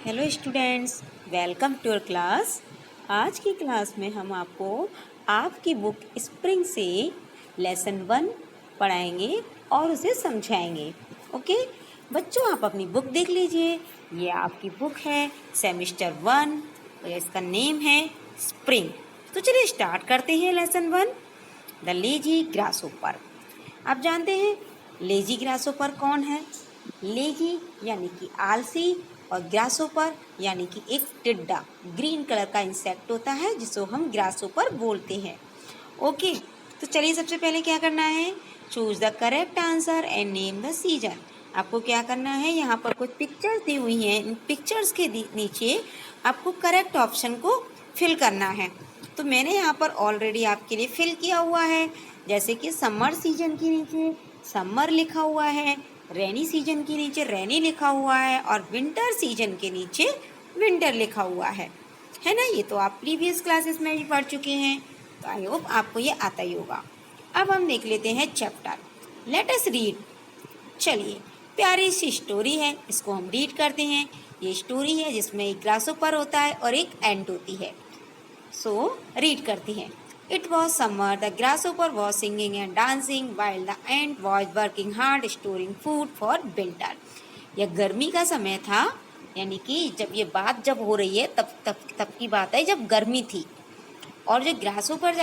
Hello students, welcome to your class. आज की class में हम आपको आपकी बुक स्प्रिंग से लेसन 1 पढ़ाएंगे और उसे समझाएंगे। ओके बच्चों, आप अपनी बुक देख लीजिए। ये आपकी बुक है सेमिस्टर 1 और इसका नेम है स्प्रिंग। तो चलिए स्टार्ट करते हैं लेसन 1, द लेजी ग्रासहोपर। आप जानते हैं लेजी ग्रासहोपर कौन है? लेजी यानी कि आलसी और ग्रासहोपर यानी कि एक टिड्डा, ग्रीन कलर का इंसेक्ट होता है जिसको हम ग्रासहोपर बोलते हैं। ओके, तो चलिए सबसे पहले क्या करना है, choose the correct answer and name the season. आपको क्या करना है, यहाँ पर कुछ पिक्चर्स दी हुई हैं, इन पिक्चर्स के नीचे आपको करेक्ट ऑप्शन को फिल करना है। तो मैंने यहाँ पर ऑलरेडी आपके लिए फिल किया हुआ है, जैसे कि समर सीजन के नीचे समर लिखा हुआ है, रेनी सीजन के नीचे रेनी लिखा हुआ है और विंटर सीजन के नीचे विंटर लिखा हुआ है ना। ये तो आप प्रीवियस क्लासेस में भी पढ़ चुके हैं, तो आई होप आपको ये आता ही होगा। अब हम देख लेते हैं चैप्टर, लेट अस रीड। चलिए, प्यारी सी स्टोरी है, इसको हम रीड करते हैं। ये स्टोरी है जिसमें एक ग्रासहोपर होता है और एक एंट होती है। सो रीड करते हैं। It was summer. The grasshopper was singing and dancing while the ant was working hard storing food for winter. यह गर्मी का समय था, यानी कि जब हो रही है तब की बात है जब गर्मी थी। और जो ग्रासहोपर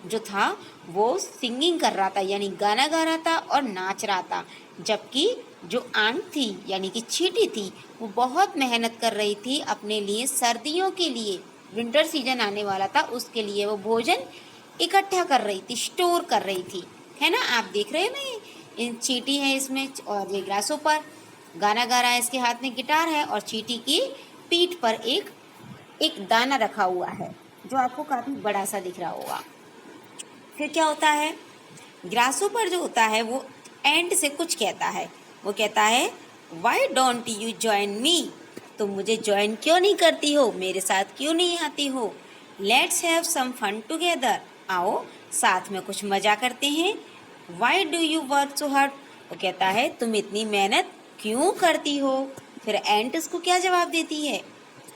जो था वो सिंगिंग कर रहा था, यानी गाना गा रहा था और नाच रहा था। जबकि जो आंट थी यानी कि चींटी थी, वो बहुत मेहनत कर रही थी अपने लिए, सर्दियों के लिए, विंटर सीजन आने वाला था उसके लिए वो भोजन इकट्ठा कर रही थी, स्टोर कर रही थी, है ना। आप देख रहे हैं ना, ये चींटी है इसमें और ये ग्रासहोपर गाना गा रहा है, इसके हाथ में गिटार है और चींटी की पीठ पर एक दाना रखा हुआ है जो आपको काफी बड़ा सा दिख रहा होगा। फिर क्या होता है, ग्रासहोपर जो होता है वो एंट से कुछ कहता है। वो कहता है, why don't you join me, तुम मुझे ज्वाइन क्यों नहीं करती हो, मेरे साथ क्यों नहीं आती हो। Let's have some fun together, आओ साथ में कुछ मजा करते हैं। Why do you work so hard, वो कहता है तुम इतनी मेहनत क्यों करती हो। फिर एंट उसको क्या जवाब देती है,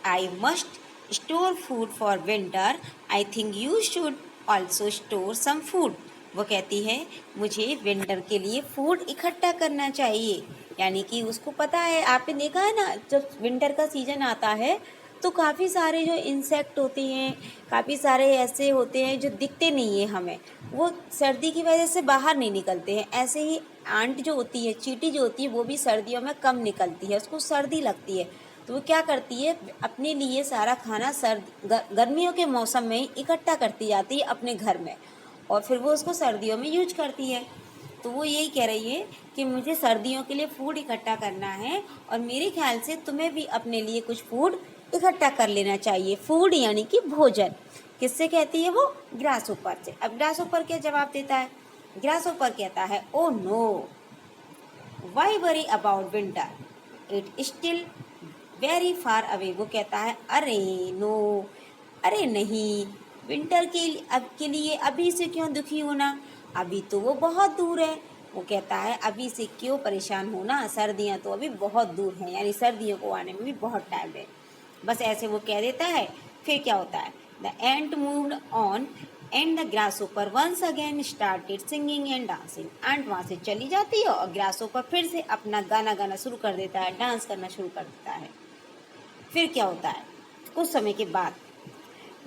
I must store food for winter, I think you should also store some food. वो कहती है मुझे विंटर के लिए फूड इकट्ठा करना चाहिए, यानी कि उसको पता है, आपने देखा है ना, जब विंटर का सीजन आता है तो काफ़ी सारे जो इंसेक्ट होते हैं, काफ़ी सारे ऐसे होते हैं जो दिखते नहीं है हमें, वो सर्दी की वजह से बाहर नहीं निकलते हैं। ऐसे ही आंट जो होती है, चींटी जो होती है, वो भी सर्दियों में कम निकलती है, उसको सर्दी लगती है। तो वो क्या करती है, अपने लिए सारा खाना गर्मियों के मौसम में ही इकट्ठा करती जाती है अपने घर में, और फिर वो उसको सर्दियों में यूज करती है। तो वो यही कह रही है कि मुझे सर्दियों के लिए फूड इकट्ठा करना है और मेरे ख्याल से तुम्हें भी अपने लिए कुछ फूड इकट्ठा कर लेना चाहिए। फूड यानी कि भोजन। किससे कहती है वो, ग्रासहोपर से। अब ग्रासहोपर क्या जवाब देता है, ग्रासहोपर कहता है, oh no, why worry about winter, it still very far away. वो कहता है अरे नो, अरे नहीं, विंटर के लिए अभी से क्यों दुखी होना, अभी तो वो बहुत दूर है। वो कहता है अभी से क्यों परेशान होना, सर्दियाँ तो अभी बहुत दूर हैं, यानी सर्दियों को आने में भी बहुत टाइम है। बस ऐसे वो कह देता है। फिर क्या होता है, the ant moved on and the grasshopper once again started singing and dancing. Ant वहाँ से चली जाती है और ग्रासहोपर फिर से अपना गाना गाना शुरू कर देता है, डांस करना शुरू कर देता है। फिर क्या होता है, कुछ समय के बाद,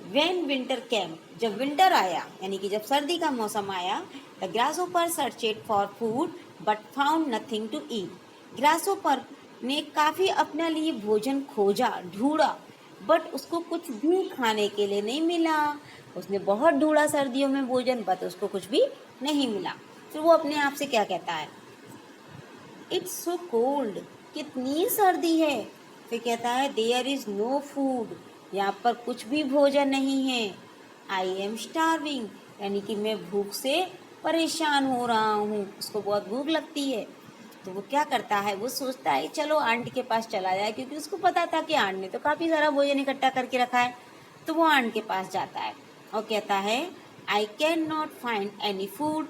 वेन विंटर कैम, जब विंटर आया यानी कि जब सर्दी का मौसम आया, the grasshopper searched for food but found nothing to eat. Grasshopper ने काफ़ी अपने लिए भोजन खोजा, ढूंढा, बट उसको कुछ भी खाने के लिए नहीं मिला। उसने बहुत ढूंढा सर्दियों में भोजन, बट उसको कुछ भी नहीं मिला। फिर वो अपने आप से क्या कहता है, इट्स सो कोल्ड, कितनी सर्दी है। फिर कहता है देयर इज नो फूड, यहाँ पर कुछ भी भोजन नहीं है। आई एम स्टार्विंग, यानी कि मैं भूख से परेशान हो रहा हूँ, उसको बहुत भूख लगती है। तो वो क्या करता है, वो सोचता है चलो आंट के पास चला जाए, क्योंकि उसको पता था कि आंट ने तो काफ़ी सारा भोजन इकट्ठा करके रखा है। तो वो आंट के पास जाता है और कहता है I can not find any food,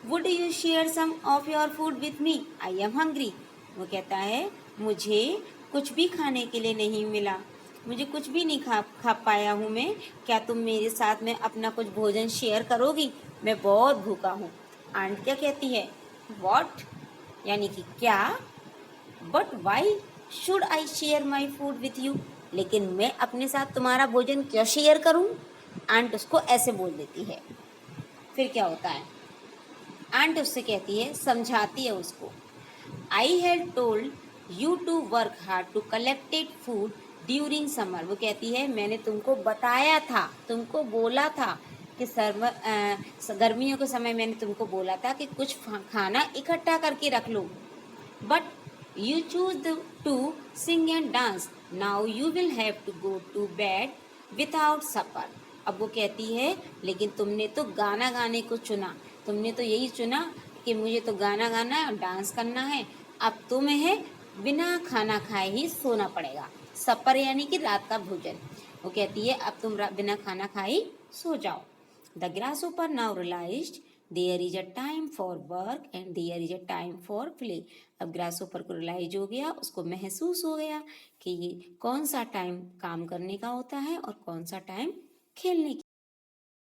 would you share some of your food with me, I am hungry. वो कहता है मुझे कुछ भी खाने के लिए नहीं मिला, मुझे कुछ भी नहीं खा पाया हूँ मैं। क्या तुम मेरे साथ में अपना कुछ भोजन शेयर करोगी? मैं बहुत भूखा हूँ। आंट क्या कहती है? वॉट, यानी कि क्या? But why should I share my food with you, लेकिन मैं अपने साथ तुम्हारा भोजन क्यों शेयर करूँ? आंट उसको ऐसे बोल देती है। फिर क्या होता है? आंट उससे कहती है, समझाती है उसको, I had told you to work hard to collected food during summer. वो कहती है, मैंने तुमको बताया था, तुमको बोला था कि गर्मियों के समय मैंने तुमको बोला था कि कुछ खाना इकट्ठा करके रख लो। But you choose to sing and dance, now you will have to go to bed without supper. अब वो कहती है, लेकिन तुमने तो गाना गाने को चुना, तुमने तो यही चुना कि मुझे तो गाना गाना है और डांस करना है। अब तुम्हें बिना खाना खाए ही सोना पड़ेगा। सपर यानी कि रात का भोजन। वो कहती है, अब तुम बिना खाना खाए ही सो जाओ। The grasshopper now realized there is a time for work and there is a time for play. अब ग्रासहोपर को रियलाइज हो गया, उसको महसूस हो गया कि ये कौन सा टाइम काम करने का होता है और कौन सा टाइम खेलने के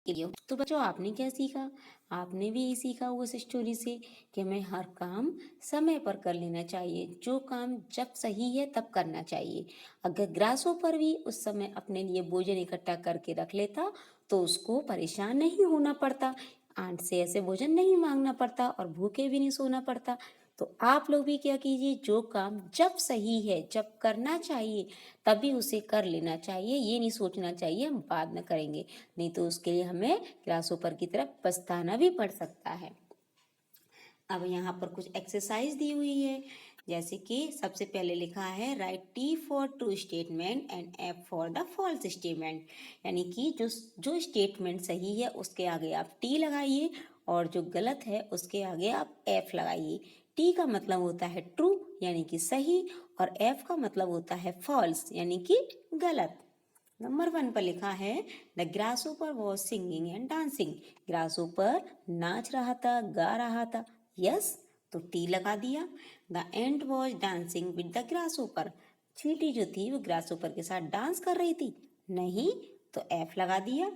लिए। तो बच्चों, आपने क्या सीखा? आपने भी यही सीखा उस स्टोरी से कि हमें हर काम समय पर कर लेना चाहिए, जो काम जब सही है तब करना चाहिए। अगर ग्रासहोपर भी उस समय अपने लिए भोजन इकट्ठा करके रख लेता तो उसको परेशान नहीं होना पड़ता, आंट से ऐसे भोजन नहीं मांगना पड़ता और भूखे भी नहीं सोना पड़ता। तो आप लोग भी क्या कीजिए, जो काम जब सही है, जब करना चाहिए तभी उसे कर लेना चाहिए। ये नहीं सोचना चाहिए हम बाद में करेंगे, नहीं तो उसके लिए हमें ग्रासहोपर की तरफ पछताना भी पड़ सकता है। अब यहाँ पर कुछ एक्सरसाइज दी हुई है, जैसे कि सबसे पहले लिखा है, write T for true statement and F for the false statement. यानी कि जो स्टेटमेंट सही है उसके आगे आप टी लगाइए और जो गलत है उसके आगे आप एफ लगाइए। टी का मतलब होता है ट्रू यानी कि सही, और एफ का मतलब होता है फॉल्स यानी कि गलत। नंबर 1 पर लिखा है, the grasshopper was singing and dancing. Grasshopper नाच रहा था, गा रहा था। यस, तो टी लगा दिया। The ant was dancing with the grasshopper. चींटी जो थी वो ग्रासहोपर के साथ डांस कर रही थी। नहीं, तो एफ लगा दिया।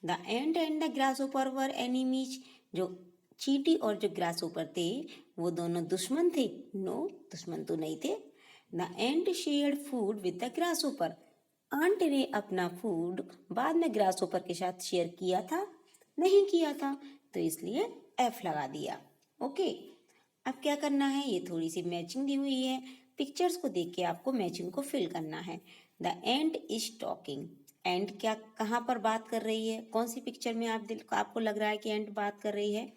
The ant and the grasshopper were enemies. जो चींटी और जो ग्रासहोपर थे वो दोनों दुश्मन थे। नो, दुश्मन तो नहीं थे। The ant shared food with the grasshopper. Ant ने अपना फूड बाद में ग्रासहोपर के साथ शेयर किया था? नहीं किया था, तो इसलिए एफ लगा दिया। ओके, अब क्या करना है, ये थोड़ी सी मैचिंग दी हुई है, पिक्चर्स को देख के आपको मैचिंग को फिल करना है। The ant is talking. Ant क्या कहाँ पर बात कर रही है? कौन सी पिक्चर में आपको लग रहा है कि एंट बात कर रही है?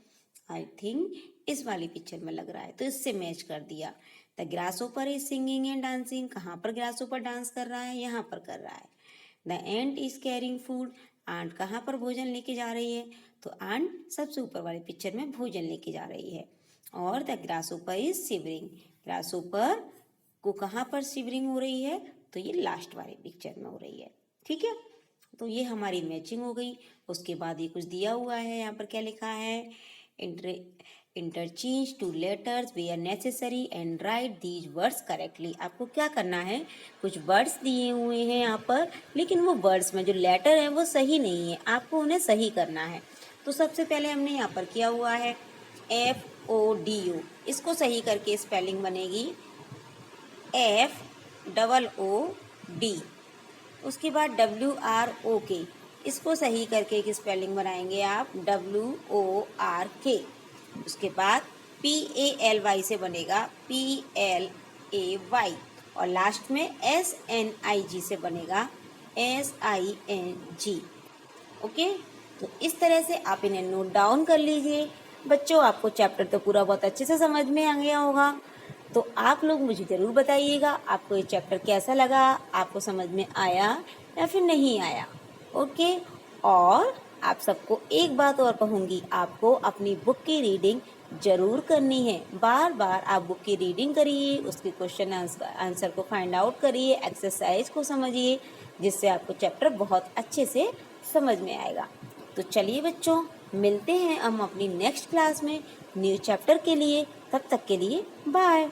आई थिंक इस वाली पिक्चर में लग रहा है, तो इससे मैच कर दिया। The grasshopper is singing and dancing. कहाँ पर ग्रासहोपर डांस कर रहा है? यहाँ पर कर रहा है। The ant is carrying food. Ant कहाँ पर भोजन लेके जा रही है? तो आंट सबसे ऊपर वाली पिक्चर में भोजन लेके जा रही है। और the grasshopper is shivering. Grasshopper को कहाँ पर शिवरिंग हो रही है? तो ये लास्ट वाली पिक्चर में हो रही है। ठीक है, तो ये हमारी मैचिंग हो गई। उसके बाद ये कुछ दिया हुआ है, यहाँ पर क्या लिखा है, interchange two letters where necessary and write these words correctly. आपको क्या करना है, कुछ वर्ड्स दिए हुए हैं यहाँ पर, लेकिन वो वर्ड्स में जो लेटर है वो सही नहीं है, आपको उन्हें सही करना है। तो सबसे पहले हमने यहाँ पर किया हुआ है FODO, इसको सही करके स्पेलिंग बनेगी FOOD। उसके बाद WROK, इसको सही करके एक स्पेलिंग बनाएंगे आप WORK। उसके बाद PALY से बनेगा PLAY, और लास्ट में SNIG से बनेगा SING। ओके, तो इस तरह से आप इन्हें नोट डाउन कर लीजिए। बच्चों, आपको चैप्टर तो पूरा बहुत अच्छे से समझ में आ गया होगा, तो आप लोग मुझे ज़रूर बताइएगा आपको ये चैप्टर कैसा लगा, आपको समझ में आया या फिर नहीं आया। ओके, और आप सबको एक बात और कहूँगी, आपको अपनी बुक की रीडिंग ज़रूर करनी है। बार बार आप बुक की रीडिंग करिए, उसके क्वेश्चन आंसर को फाइंड आउट करिए, एक्सरसाइज को समझिए, जिससे आपको चैप्टर बहुत अच्छे से समझ में आएगा। तो चलिए बच्चों, मिलते हैं हम अपनी नेक्स्ट क्लास में न्यू चैप्टर के लिए। तब तक के लिए बाय।